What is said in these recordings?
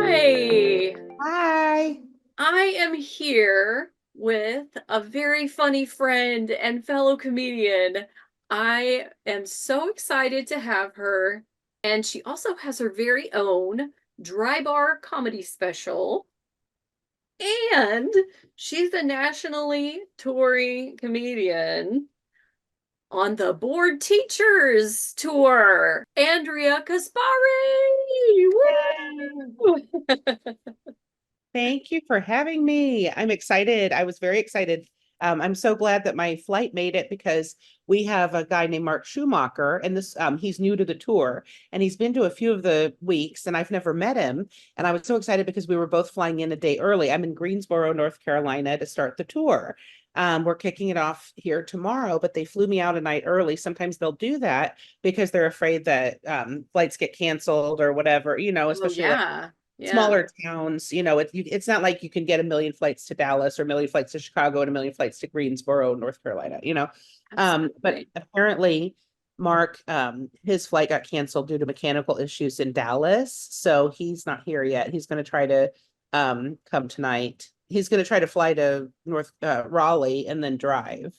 Hi, Hi. I am here with a very funny friend and fellow comedian. I am so excited to have her, and she also has her very own dry bar comedy special, and she's a nationally touring comedian on the Bored Teachers Tour, Andrea Caspari. Yay. Woo! Thank you for having me. I'm excited. I was very excited. I'm so glad that my flight made it because we have a guy named Mark Schumacher, and he's new to the tour, and he's been to a few of the weeks, and I've never met him. And I was so excited because we were both flying in a day early. I'm in Greensboro, North Carolina to start the tour. We're kicking it off here tomorrow, but they flew me out a night early. Sometimes they'll do that because they're afraid that flights get canceled or whatever, Oh especially like yeah. Yeah. smaller towns, it's not like you can get a million flights to Dallas or a million flights to Chicago and a million flights to Greensboro, North Carolina. But Absolutely. apparently Mark, his flight got canceled due to mechanical issues in Dallas. So he's not here yet. He's going to try to come tonight. He's going to try to fly to North Raleigh and then drive.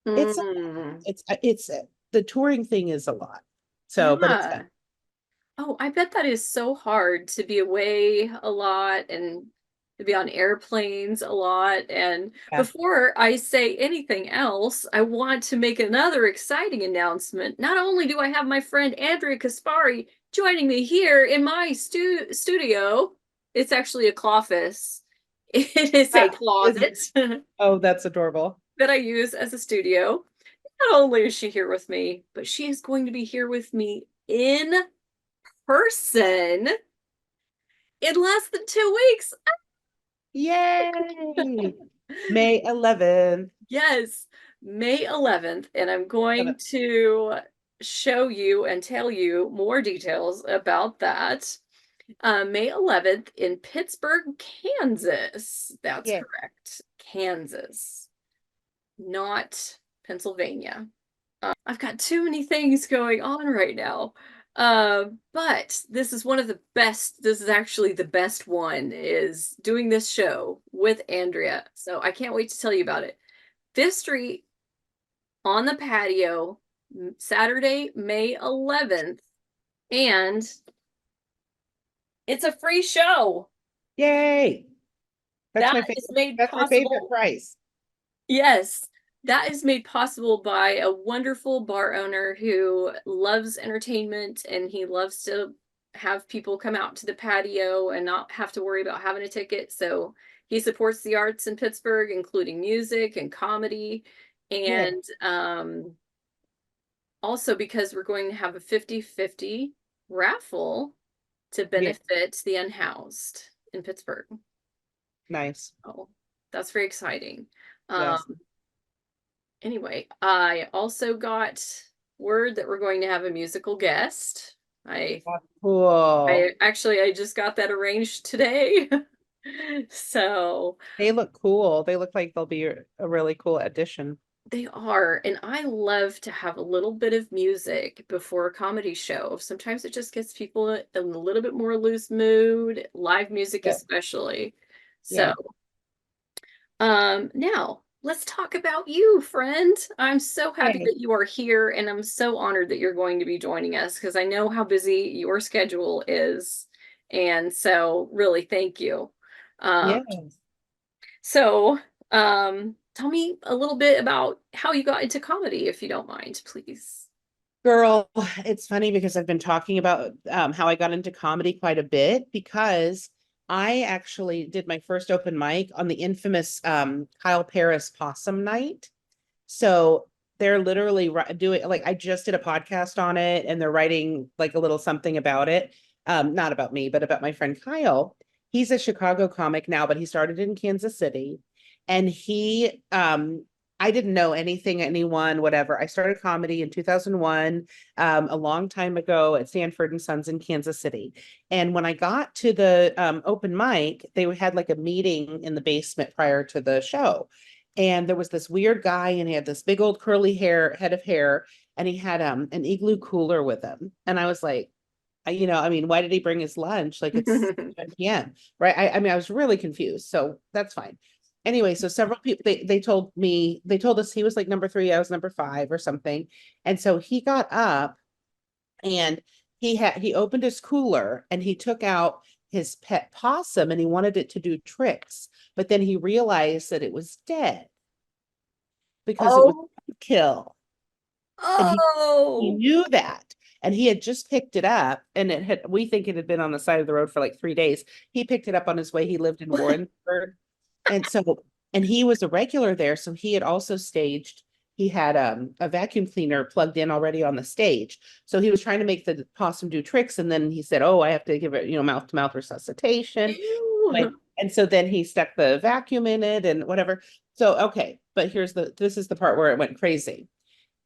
It's Mm, it's the touring thing is a lot. So, but it's fun. yeah. Oh, I bet that is so hard to be away a lot and to be on airplanes a lot. And Yeah. before I say anything else, I want to make another exciting announcement. Not only do I have my friend Andrea Caspari joining me here in my studio, it's actually a cloffice. It is a Is closet Oh, that's adorable. that I use as a studio. Not only is she here with me, but she is going to be here with me in person in less than 2 weeks. Yay! May 11th. Yes, May 11th. And I'm Love going it. to show you and tell you more details about that. May 11th in Pittsburg, Kansas. That's Yeah. correct. Kansas, not Pennsylvania. I've got too many things going on right now. But this is one of the best. This is actually the best one is doing this show with Andrea. So I can't wait to tell you about it. Fifth Street on the patio, Saturday, May 11th. And it's a free show. Yay. That's That my is favorite. made That's my favorite possible. price. Yes, that is made possible by a wonderful bar owner who loves entertainment and he loves to have people come out to the patio and not have to worry about having a ticket. So he supports the arts in Pittsburgh, including music and comedy. Yeah. And also because we're going to have a 50-50 raffle to Yeah. benefit the unhoused in Pittsburgh. Nice. Oh, that's very exciting. Um, Yes. Anyway, I also got word that we're going to have a musical guest. I That's cool. I just got that arranged today. So They look cool. They look like they'll be a really cool addition. they are, and I love to have a little bit of music before a comedy show. Sometimes it just gets people in a little bit more loose mood, live music Yeah. especially. So Yeah. now let's talk about you, friend. I'm so happy Hey. that you are here, and I'm so honored that you're going to be joining us because I know how busy your schedule is. And so, really, thank you. Um, Yes. so, tell me a little bit about how you got into comedy, if you don't mind, please. Girl, it's funny because I've been talking about how I got into comedy quite a bit because I actually did my first open mic on the infamous Kyle Paris Possum Night. So they're literally doing like I just did a podcast on it and they're writing like a little something about it. Not about me, but about my friend Kyle. He's a Chicago comic now, but he started in Kansas City. And I didn't know anything, anyone, whatever. I started comedy in 2001, a long time ago at Sanford and Sons in Kansas City. And when I got to the open mic, they had like a meeting in the basement prior to the show. And there was this weird guy, and he had this big old curly head of hair, and he had an igloo cooler with him. And I was like, I mean, why did he bring his lunch? Like it's 10 p.m. Right. I mean, I was really confused. So that's fine. Anyway, so several people they told us he was like number 3, I was number 5 or something. And so he got up and he opened his cooler and he took out his pet possum and he wanted it to do tricks, but then he realized that it was dead because it was Oh, kill. And he oh, knew that. And he had just picked it up and we think it had been on the side of the road for like 3 days. He picked it up on his way. He lived in Warrensburg. And so, and he was a regular there. So he had also staged, he had a vacuum cleaner plugged in already on the stage. So he was trying to make the possum do tricks. And then he said, oh, I have to give it, mouth to mouth resuscitation. ew. And so then he stuck the vacuum in it and whatever. So, okay. But this is the part where it went crazy.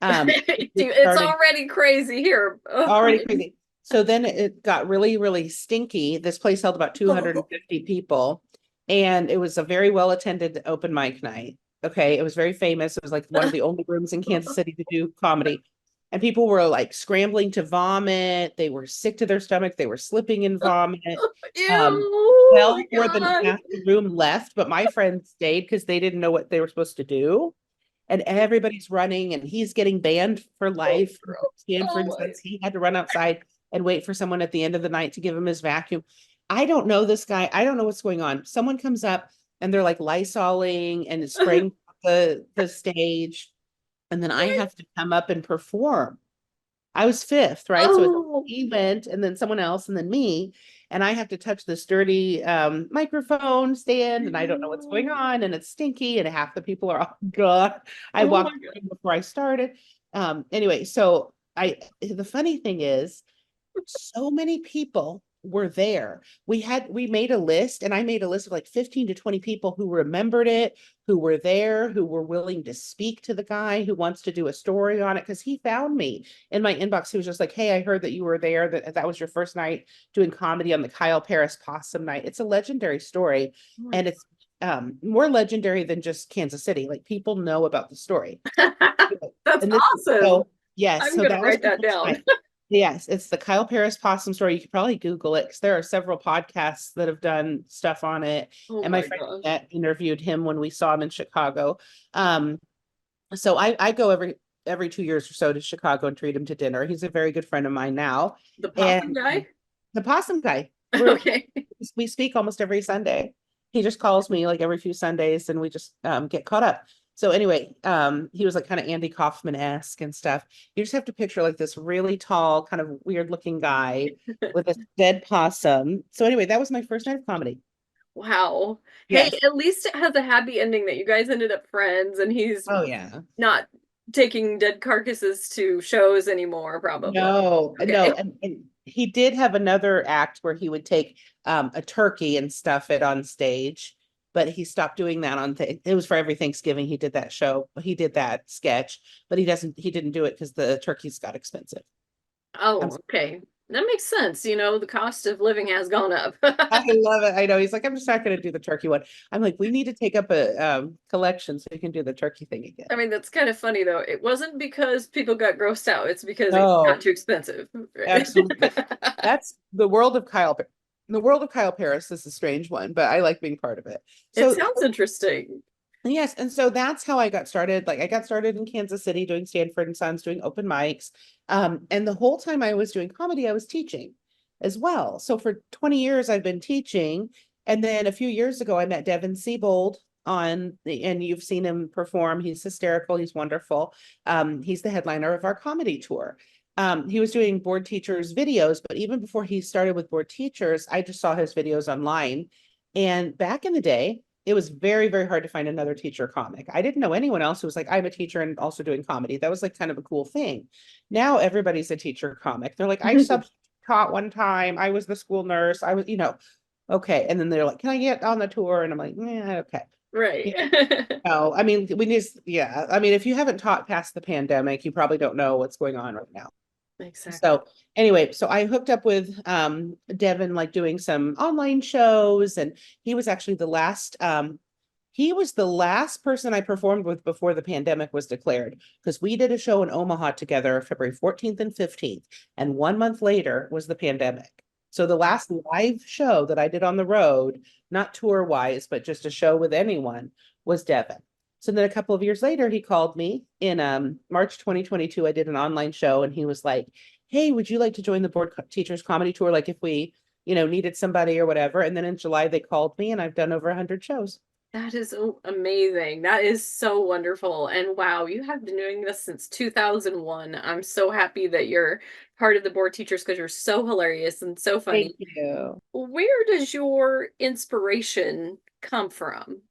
It It's started already crazy here. already crazy. So then it got really, really stinky. This place held about 250 people, and it was a very well attended open mic night. Okay. It was very famous. It was like one of the only rooms in Kansas City to do comedy. And people were like scrambling to vomit. They were sick to their stomach. They were slipping in vomit. Ew, Um, oh well, my more than God. half the room left, but my friends stayed because they didn't know what they were supposed to do. And everybody's running, and he's getting banned for Oh, life from gross. Stanford Oh my. since he had to run outside and wait for someone at the end of the night to give him his vacuum. I don't know this guy. I don't know what's going on. Someone comes up and they're like Lysoling and spraying the stage, and then I have to come up and perform. I was 5th, right? So Oh, he went and then someone else and then me. And I have to touch this dirty microphone stand and I don't know what's going ew. on and it's stinky and half the people are all gone. I Oh my walked God. in before I started. Anyway, so the funny thing is so many people were there. We made a list, and I made a list of like 15 to 20 people who remembered it, who were there, who were willing to speak to the guy who wants to do a story on it, because he found me in my inbox. He was just like, hey, I heard that you were there, that was your first night doing comedy on the Kyle Paris Possum Night. It's a legendary story, Oh my and it's more legendary than just Kansas City. Like people know about the story. God. That's And this is awesome. so yes, I'm so gonna that was write my that first down. night. Yes, it's the Kyle Paris possum story. You could probably Google it because there are several podcasts that have done stuff on it. Oh And my my friend gosh. Annette interviewed him when we saw him in Chicago. Um, so I go every 2 years or so to Chicago and treat him to dinner. He's a very good friend of mine now. The possum And guy? the possum guy, Okay. we speak almost every Sunday. He just calls me like every few Sundays and we just get caught up. So anyway, he was like kind of Andy Kaufman-esque and stuff. You just have to picture like this really tall, kind of weird looking guy with a dead possum. So anyway, that was my first night of comedy. Wow. Hey, Yes. at least it has a happy ending that you guys ended up friends and he's Oh yeah. not taking dead carcasses to shows anymore, probably. No, no, Okay. and he did have another act where he would take a turkey and stuff it on stage, but he stopped doing that it was for every Thanksgiving. He did that show, he did that sketch, but he didn't do it because the turkeys got expensive. I'm Oh, okay. That makes sense. The cost of living has gone up. I love it. I know. He's like, I'm just not going to do the turkey one. I'm like, we need to take up a collection so we can do the turkey thing again. I mean, that's kind of funny though. It wasn't because people got grossed out. It's because it got No, too expensive. absolutely. That's the world of Kyle. The world of Kyle Paris is a strange one, but I like being part of it. It So sounds interesting. yes, and so that's how I got started. Like I got started in Kansas City doing Stanford and Sons, doing open mics. And the whole time I was doing comedy, I was teaching as well. So for 20 years I've been teaching. And then a few years ago I met Devin Siebold and you've seen him perform. He's hysterical, he's wonderful. He's the headliner of our comedy tour. He was doing board teachers videos, but even before he started with board teachers, I just saw his videos online. And back in the day, it was very, very hard to find another teacher comic. I didn't know anyone else who was like, I'm a teacher and also doing comedy. That was like kind of a cool thing. Now everybody's a teacher comic. They're like, I sub taught one time. I was the school nurse. I was, okay. And then they're like, can I get on the tour? And I'm like, yeah, okay. Right. You know, I mean, we just, yeah. I mean, if you haven't taught past the pandemic, you probably don't know what's going on right now. Exactly. So anyway, so I hooked up with Devin, like doing some online shows, and he was actually the last He was the last person I performed with before the pandemic was declared, because we did a show in Omaha together February 14th and 15th. And 1 month later was the pandemic. So the last live show that I did on the road, not tour wise, but just a show with anyone, was Devin. So then a couple of years later, he called me in March 2022. I did an online show and he was like, hey, would you like to join the board teachers comedy tour? Like if we, needed somebody or whatever. And then in July, they called me and I've done over 100 shows. That is amazing. That is so wonderful. And wow, you have been doing this since 2001. I'm so happy that you're part of the board teachers because you're so hilarious and so Thank funny. you. Where does your inspiration come from?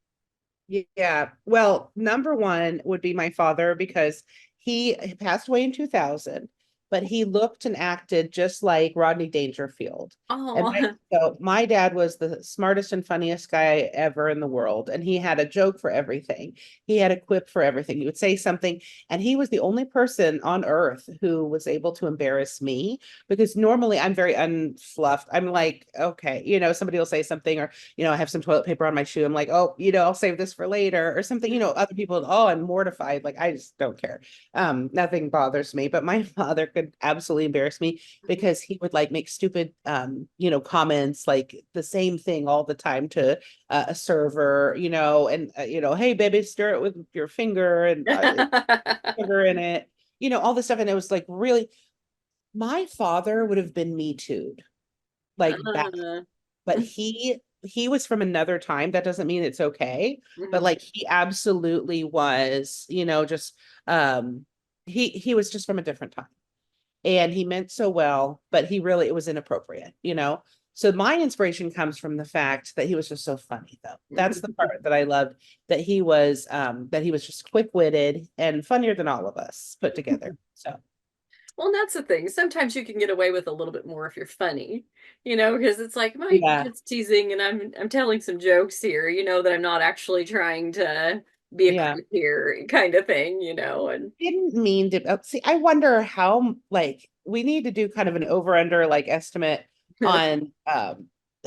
Yeah. Well, number one would be my father because he passed away in 2000, but he looked and acted just like Rodney Dangerfield. And Oh, my dad was the smartest and funniest guy ever in the world. And he had a joke for everything. He had a quip for everything. He would say something, and he was the only person on earth who was able to embarrass me because normally I'm very unfluffed. I'm like, okay, somebody will say something, or I have some toilet paper on my shoe. I'm like, oh, I'll save this for later or something. Other people, oh, I'm mortified. Like, I just don't care. Nothing bothers me. But my father could absolutely embarrass me because he would like make stupid, comments, like the same thing all the time to a server, and, hey, baby, stir it with your finger and sugar in it, all this stuff. And it was like, really, my father would have been Me Too'd, like bad, uh, but he was from another time. That doesn't mean it's okay, but mhm. like he absolutely was, just he was just from a different time, and he meant so well, but it was inappropriate. So my inspiration comes from the fact that he was just so funny, though. That's the part that I loved, that he was just quick-witted and funnier than all of us put together. So Well, that's the thing. Sometimes you can get away with a little bit more if you're funny, because it's like my yeah, kid's teasing and I'm telling some jokes here, that I'm not actually trying to be a yeah. creep here kind of thing, and Didn't mean to see. I wonder how, like, we need to do kind of an over under like estimate on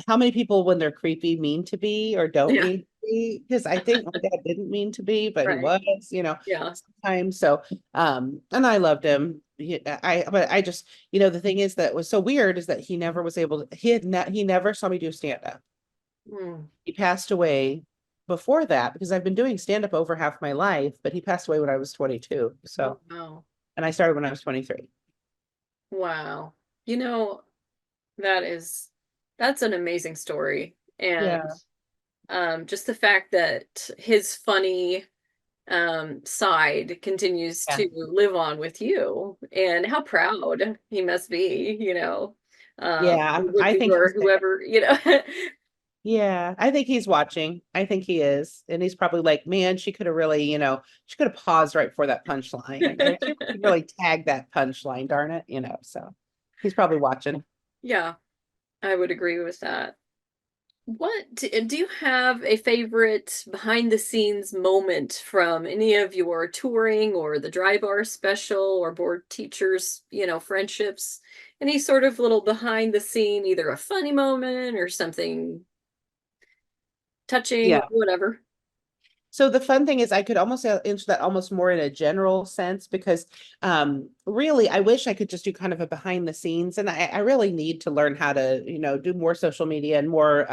how many people when they're creepy mean to be or don't yeah, mean to be, because I think my dad didn't mean to be, but he right. was, Yeah. sometimes. So and I loved him. But I just, the thing is that was so weird is that he never was able to, he never saw me do stand up. Mm. He passed away before that because I've been doing stand up over half my life, but he passed away when I was 22. Oh, So, wow. and I started when I was 23. Wow. You know, that is that's an amazing story. And Yeah. just the fact that his funny side continues Yeah. to live on with you and how proud he must be, Yeah. with I you think or he's, whoever, yeah, I think he's watching. I think he is. And he's probably like, man, she could have really, she could have paused right before that punchline. Or she could really tag that punchline, darn it, so he's probably watching. Yeah, I would agree with that. Do you have a favorite behind the scenes moment from any of your touring or the dry bar special or board teachers, friendships? Any sort of little behind the scene, either a funny moment or something touching or Yeah. whatever? So the fun thing is I could almost answer that almost more in a general sense because really I wish I could just do kind of a behind the scenes, and I really need to learn how to, do more social media and more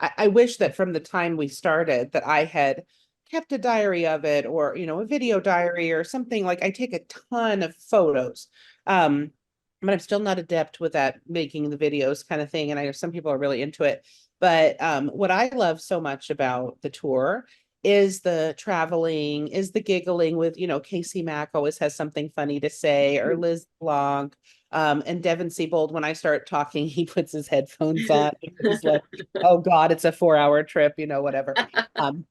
I wish that from the time we started that I had kept a diary of it, or, a video diary or something. Like I take a ton of photos. But I'm still not adept with that making the videos kind of thing. And I know some people are really into it. But what I love so much about the tour is the traveling, is the giggling with, Casey Mack always has something funny to say, or Liz Blanc. And Devin Siebold, when I start talking, he puts his headphones on because he's like, oh God, it's a 4 hour trip, whatever.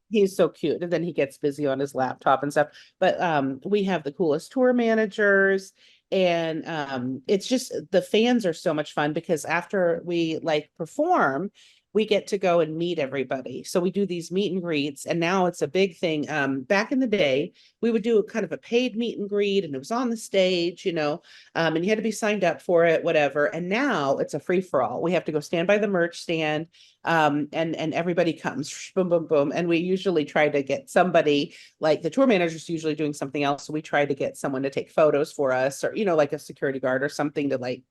He's so cute. And then he gets busy on his laptop and stuff. But we have the coolest tour managers. And it's just the fans are so much fun because after we like perform, we get to go and meet everybody. So we do these meet and greets, and now it's a big thing. Back in the day, we would do a kind of a paid meet and greet, and it was on the stage, and you had to be signed up for it, whatever. And now it's a free for all. We have to go stand by the merch stand, and everybody comes, boom, boom, boom. And we usually try to get somebody, like the tour manager's usually doing something else, so we try to get someone to take photos for us, or like a security guard or something to like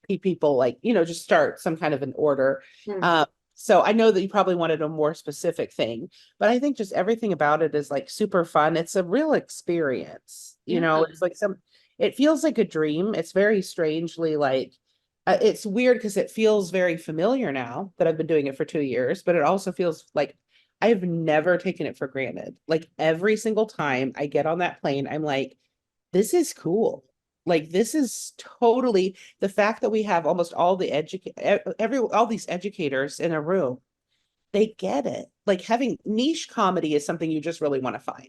keep people like just start some kind of an order. Mhm. So I know that you probably wanted a more specific thing, but I think just everything about it is like super fun. It's a real experience. Yeah. It's like it feels like a dream. It's very strangely like, it's weird because it feels very familiar now that I've been doing it for 2 years, but it also feels like I've never taken it for granted. Like every single time I get on that plane, I'm like, this is cool. Like this is totally the fact that we have almost all the all these educators in a room. They get it. Like having niche comedy is something you just really want to find,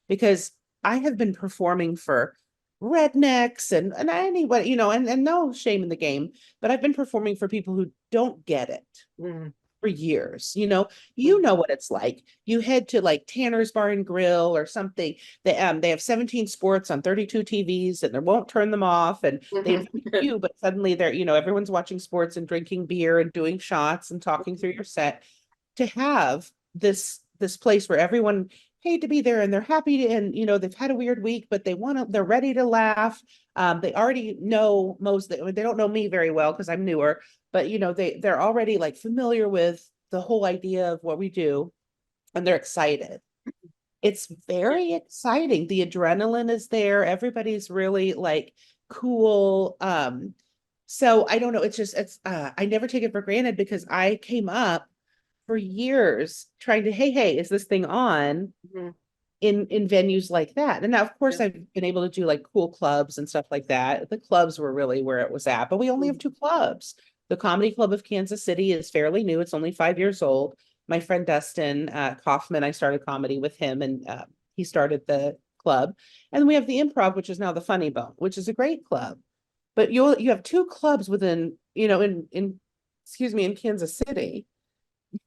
because I have been performing for rednecks and anybody, and no shame in the game, but I've been performing for people who don't get it Mhm. for years. Mhm. You know what it's like. You head to like Tanner's Bar and Grill or something. They have 17 sports on 32 TVs and they won't turn them off. And they Mhm. invite you, but suddenly they're, everyone's watching sports and drinking beer and doing shots and talking through your set. To have this place where everyone paid to be there and they're happy to, and they've had a weird week, but they're ready to laugh. They already know they don't know me very well because I'm newer, but they're already like familiar with the whole idea of what we do, and they're excited. It's very exciting. The adrenaline is there. Everybody's really like cool. So I don't know. I never take it for granted because I came up for years trying to, hey, is this thing on Mhm. in venues like that? And now, of Yeah. course, I've been able to do like cool clubs and stuff like that. The clubs were really where it was at, but we only have Mhm. two clubs. The Comedy Club of Kansas City is fairly new. It's only 5 years old. My friend Dustin Kaufman, I started comedy with him, and he started the club. And we have the Improv, which is now the Funny Bone, which is a great club. But you have two clubs within, in excuse me, in Kansas City.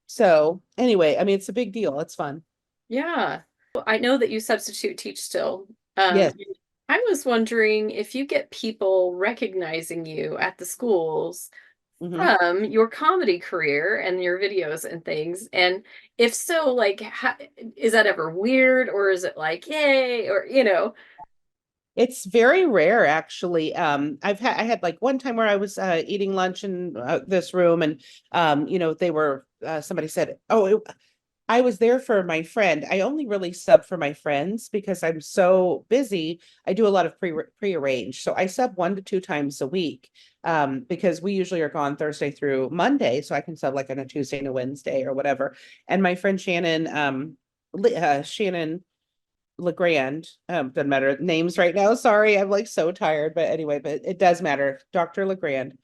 So anyway, I mean, it's a big deal. It's fun. Yeah. I know that you substitute teach still. Yes. I was wondering if you get people recognizing you at the schools Hmm. from your comedy career and your videos and things. And if so, like, is that ever weird or is it like, yay, or, It's very rare, actually. I had like one time where I was eating lunch in this room, and they were somebody said, "Oh, I was there for my friend." I only really sub for my friends because I'm so busy. I do a lot of prearranged. So I sub 1 to 2 times a week, because we usually are gone Thursday through Monday. So I can sub like on a Tuesday and a Wednesday or whatever. And my friend Shannon, Shannon LeGrand, doesn't matter names right now. Sorry, I'm like so tired. But anyway, but it does matter. Dr. LeGrand,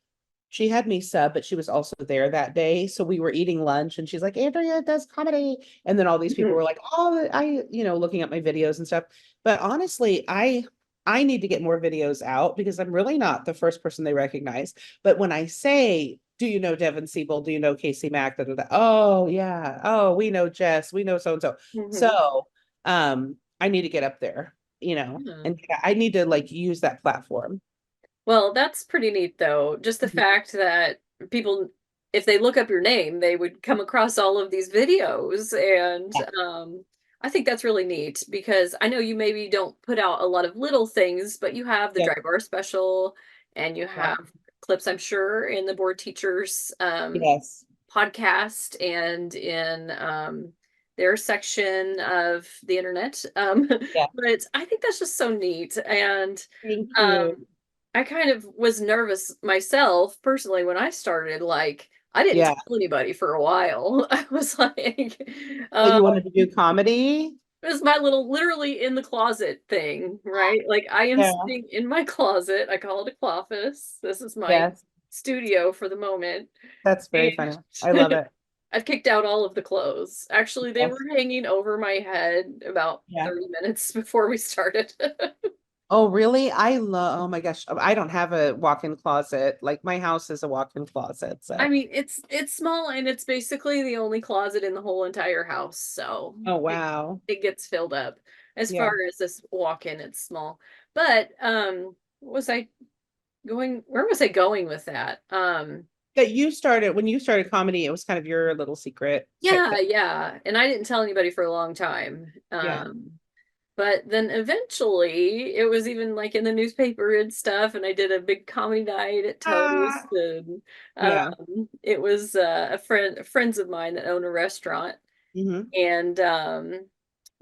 she had me sub, but she was also there that day. So we were eating lunch and she's like, Andrea does comedy. And then all these people were like, oh, looking at my videos and stuff. But honestly, I need to get more videos out because I'm really not the first person they recognize. But when I say, do you know Devin Siebel? Do you know Casey Mack? Da, da, da. Oh, yeah. Oh, we know Jess. We know so and so. Mhm. So I need to get up there, Yeah. and I need to like use that platform. Well, that's pretty neat, though. Just the Mhm. fact that people, if they look up your name, they would come across all of these videos. And Yeah. I think that's really neat because I know you maybe don't put out a lot of little things, but you have the Yeah. dry bar special and you Yeah. have clips, I'm sure, in the board teachers Yes. podcast and in their section of the internet. Yeah. But I think that's just so neat. And Thank you. um, I kind of was nervous myself personally when I started. Like, I didn't Yeah. tell anybody for a while. I was like, So uh, you wanted to do comedy? it was my little literally in the closet thing, right? Like, I am Yeah. sitting in my closet. I call it a closet. This is my Yes. studio for the moment. That's very funny. I love And it. I've kicked out all of the clothes. Actually, they were Yes. hanging over my head about Yeah. 30 minutes before we started. Oh, really? I love, oh my gosh, I don't have a walk-in closet. Like my house is a walk-in closet. I So, mean, it's small and it's basically the only closet in the whole entire house, so oh, it, wow. it gets filled up. As far Yeah. as this walk-in, it's small. But was I where was I going with that? That you started, when you started comedy, it was kind of your little secret type Yeah, thing. yeah. And I didn't tell anybody for a long time. Yeah. But then eventually it was even like in the newspaper and stuff, and I did a big comedy night at Toast, Ah. and Yeah. it was a friends of mine that own a restaurant, Hmm. and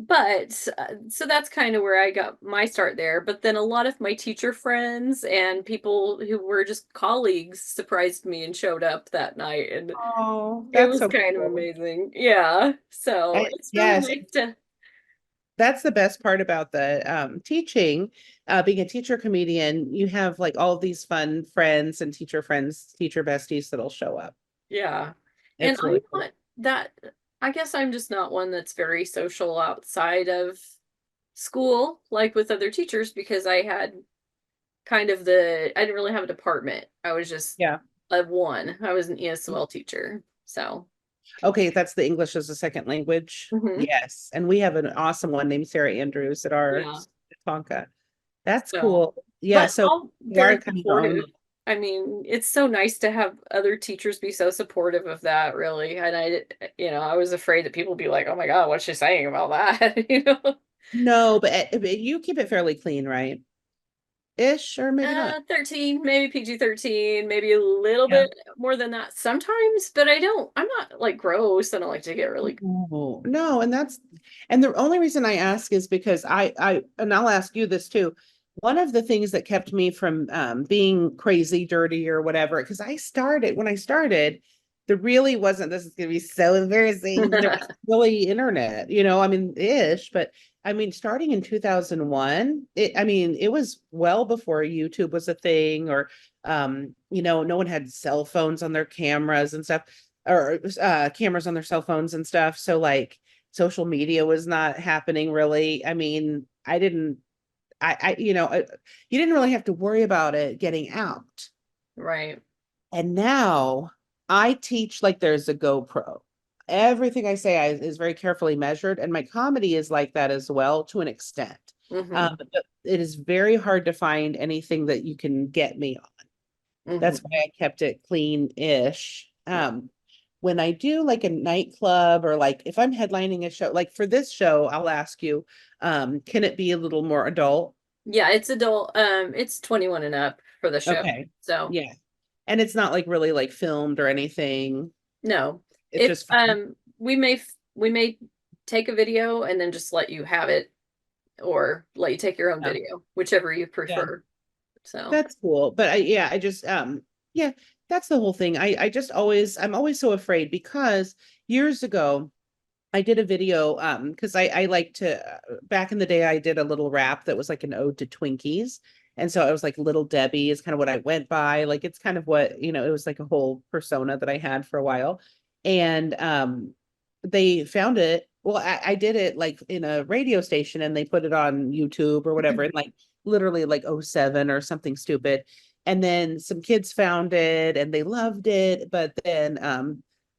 but so that's kind of where I got my start there. But then a lot of my teacher friends and people who were just colleagues surprised me and showed up that night, and Oh, it that's was so kind of cool. amazing. Yeah, so it's really Yes, nice to. that's the best part about the teaching, being a teacher comedian. You have like all these fun friends, teacher besties that'll show up. Yeah. And It's I'm really cool. not that, I guess I'm just not one that's very social outside of school, like with other teachers, because I had I didn't really have a department. I was just Yeah. of one. I was an ESOL teacher. So, Okay, that's the English as a second language. mhm, Yes. And we have an awesome one named Sarah Andrews at our yeah. Tonka. That's So, cool. Yeah, but so all you are very kind of your supportive. own. I mean, it's so nice to have other teachers be so supportive of that, really. And I was afraid that people would be like, "Oh my God, what's she saying about that?" You know? No, but you keep it fairly clean, right? Ish, or maybe not. 13, maybe PG-13, maybe a little Yeah. bit more than that sometimes, but I'm not like gross. I don't like to get really, No, no, and the only reason I ask is because and I'll ask you this too. One of the things that kept me from being crazy, dirty, or whatever, because when I started, there really wasn't, this is gonna be so embarrassing. There was really internet, I mean, ish, but I mean, starting in 2001, I mean, it was well before YouTube was a thing, or no one had cell phones on their cameras and stuff, or cameras on their cell phones and stuff. So like social media was not happening really. I mean, I didn't, you didn't really have to worry about it getting out. right. And now I teach like there's a GoPro. Everything I say is very carefully measured, and my comedy is like that as well to an extent. Hmm. But it is very hard to find anything that you can get me on. That's why Hmm. I kept it clean-ish. When I do like a nightclub, or like if I'm headlining a show, like for this show, I'll ask you, can it be a little more adult? Yeah, it's adult. It's 21 and up for the show. Okay. So Yeah. And it's not like really like filmed or anything. no, It's if just fun. we may take a video and then just let you have it, or let you take your own Yeah. video, whichever you Yeah. prefer. So, That's cool. But I just yeah, that's the whole thing. I'm always so afraid because years ago I did a video because I like to back in the day I did a little rap that was like an ode to Twinkies. And so I was like Little Debbie is kind of what I went by. Like it's kind of what, it was like a whole persona that I had for a while. And they found it. Well, I did it like in a radio station, and they put it on YouTube or whatever, and like literally like '07 or something stupid. And then some kids found it and they loved it. But then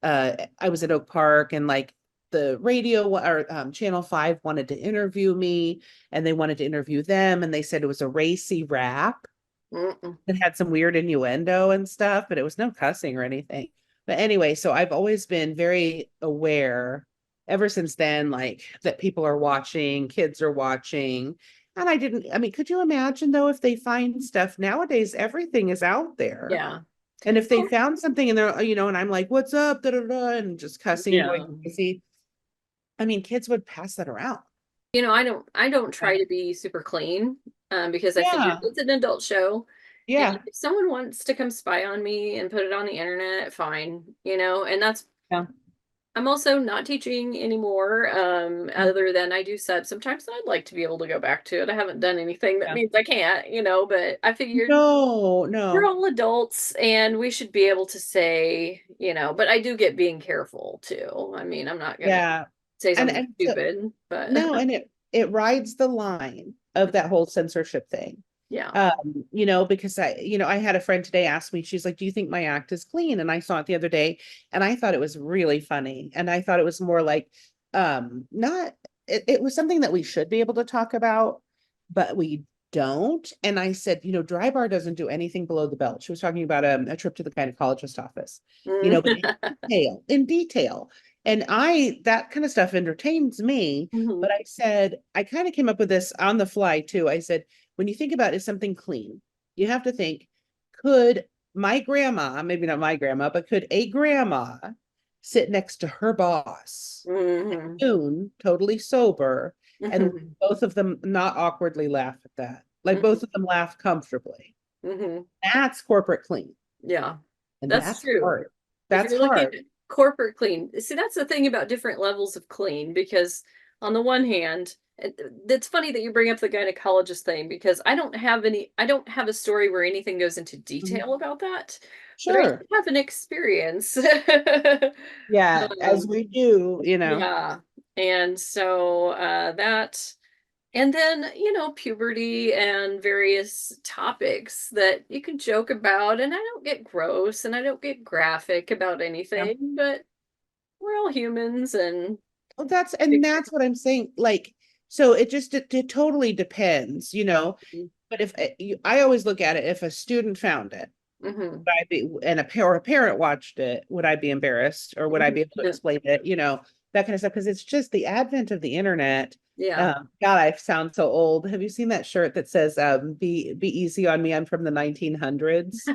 I was at Oak Park, and like the radio or Channel 5 wanted to interview me, and they wanted to interview them, and they said it was a racy rap mm-mm. that had some weird innuendo and stuff, but it was no cussing or anything. But anyway, so I've always been very aware ever since then, like that people are watching, kids are watching. And I mean, could you imagine though, if they find stuff nowadays, everything is out there. Yeah. And if they Well, found something and they're, and I'm like, what's up, da, da, da, and just cussing and yeah. going crazy, I mean, kids would pass that around. I don't Yeah. try to be super clean, because I figured Yeah. it's an adult show. And Yeah. if someone wants to come spy on me and put it on the internet, fine, and Yeah. I'm also not teaching anymore, other than I do sub. Sometimes I'd like to be able to go back to it. I haven't done anything that Yeah. means I can't, but I figured No, we're no. all adults and we should be able to say, but I do get being careful too. I mean, I'm not gonna Yeah. say And something and so stupid, but no, and it rides the line. of that whole censorship thing. Yeah. Because I had a friend today ask me, she's like, do you think my act is clean? And I saw it the other day and I thought it was really funny. And I thought it was more like, not, it was something that we should be able to talk about, but we don't. And I said, Dry Bar doesn't do anything below the belt. She was talking about a trip to the gynecologist office, Mm. but in detail. And that kind of stuff entertains me. Mhm. But I said, I kind of came up with this on the fly too. I said, when you think about is something clean, you have to think, could my grandma, maybe not my grandma, but could a grandma sit next to her boss at Mhm. noon, totally sober, and Mhm. both of them not awkwardly laugh at that? Like Mhm. both of them laugh comfortably. Mhm. That's corporate clean. Yeah, And that's that's true. hard. If That's you're looking hard. at corporate clean, see, that's the thing about different levels of clean, because on the one hand, it's funny that you bring up the gynecologist thing, because I don't have a story where anything goes into Mhm. detail about that, but I Sure. do have an experience. Yeah, as Um, we do. yeah, and so that. And then, puberty and various topics that you can joke about. And I don't get gross and I don't get graphic about Yeah. anything, but we're all humans and Well, that's what I'm saying. Like, so it totally depends. But if I always look at it, if a student found it, hmm would I be, and a parent watched it, would I be embarrassed or would I be able to explain it? That kind of stuff. Because it's just the advent of the internet. yeah. God, I sound so old. Have you seen that shirt that says "Be easy on me"? I'm from the 1900s.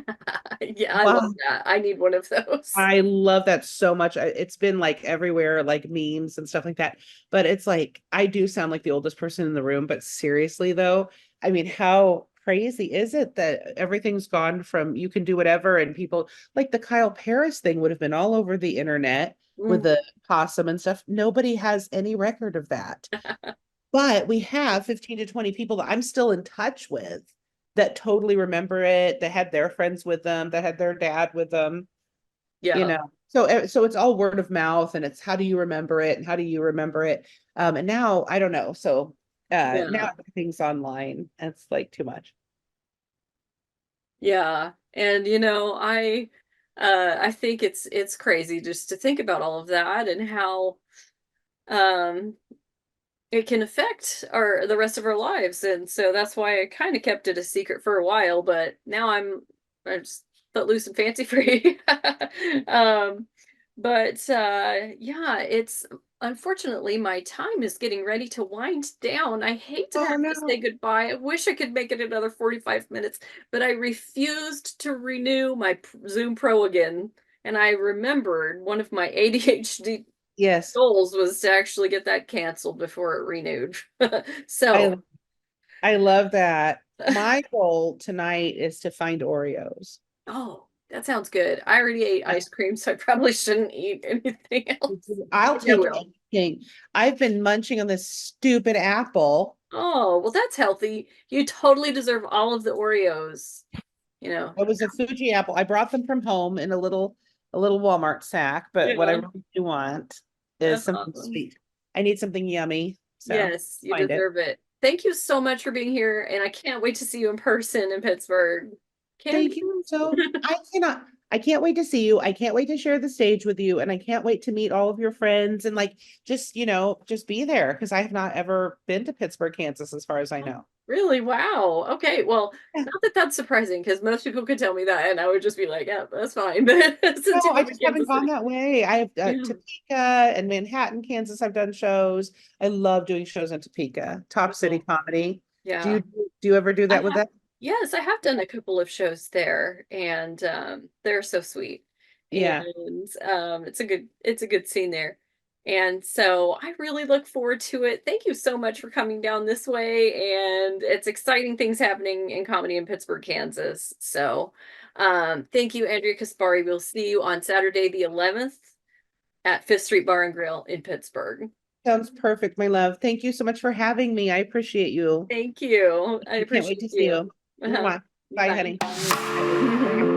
Yeah, I love Wow. that. I need one of those. I love that so much. It's been like everywhere, like memes and stuff like that. But it's like, I do sound like the oldest person in the room. But seriously, though, I mean, how crazy is it that everything's gone from you can do whatever and people like the Kyle Paris thing would have been all over the internet with Mhm. the possum and stuff. Nobody has any record of that. But we have 15 to 20 people that I'm still in touch with that totally remember it, that had their friends with them, that had their dad with them you Yeah. know so it's all word of mouth and it's how do you remember it and how do you remember it and now I don't know so now Yeah. everything's online and it's like too much. Yeah. And I think it's crazy just to think about all of that and how um it can affect the rest of our lives. And so that's why I kind of kept it a secret for a while, but now I'm just let loose and fancy free. um but yeah, it's unfortunately my time is getting ready to wind down. I hate to Oh have to say no. goodbye. I wish I could make it another 45 minutes, but I refused to renew my Zoom Pro again. And I remembered one of my ADHD Yes. goals was to actually get that canceled before it renewed. So, i I love that. My goal tonight is to find Oreos. oh, that sounds good. I already ate Uh, ice cream, so I probably shouldn't eat anything else. I'll Maybe I take will. anything. I've been munching on this stupid apple. Oh, well, that's healthy. You totally deserve all of the Oreos, you know. It was a Fuji apple. I brought them from home in a little Walmart sack, but what I Yeah, really do want is that's something awesome. sweet. I need something yummy, so Yes, you find it. deserve it. Thank you so much for being here, and I can't wait to see you in person in Pittsburgh. Can Thank you. So I can't wait to see you. I can't wait to share the stage with you, and I can't wait to meet all of your friends and like just be there because I have not ever been to Pittsburgh, Kansas, as far as I know. Really? Wow. Okay. Well, Yeah. not that that's surprising because most people could tell me that and I would just be like, yeah, that's fine. But No, since you I live in just haven't Kansas gone City. that way. I have Yeah. Topeka and Manhattan, Kansas. I've done shows. I love doing shows in Topeka. Top City Oh, Comedy. Do you yeah. do you ever do I that with have, that? yes, I have done a couple of shows there and they're so sweet. Yeah. And it's a good scene there. And so I really look forward to it. Thank you so much for coming down this way. And it's exciting things happening in comedy in Pittsburgh, Kansas. So thank you, Andrea Caspari. We'll see you on Saturday the 11th at Fifth Street Bar and Grill in Pittsburgh. Sounds perfect, my love. Thank you so much for having me. I appreciate you. Thank you. I I can't wait appreciate to see you. you. Uh-huh. Mwah. Bye, Bye. honey. Bye, baby.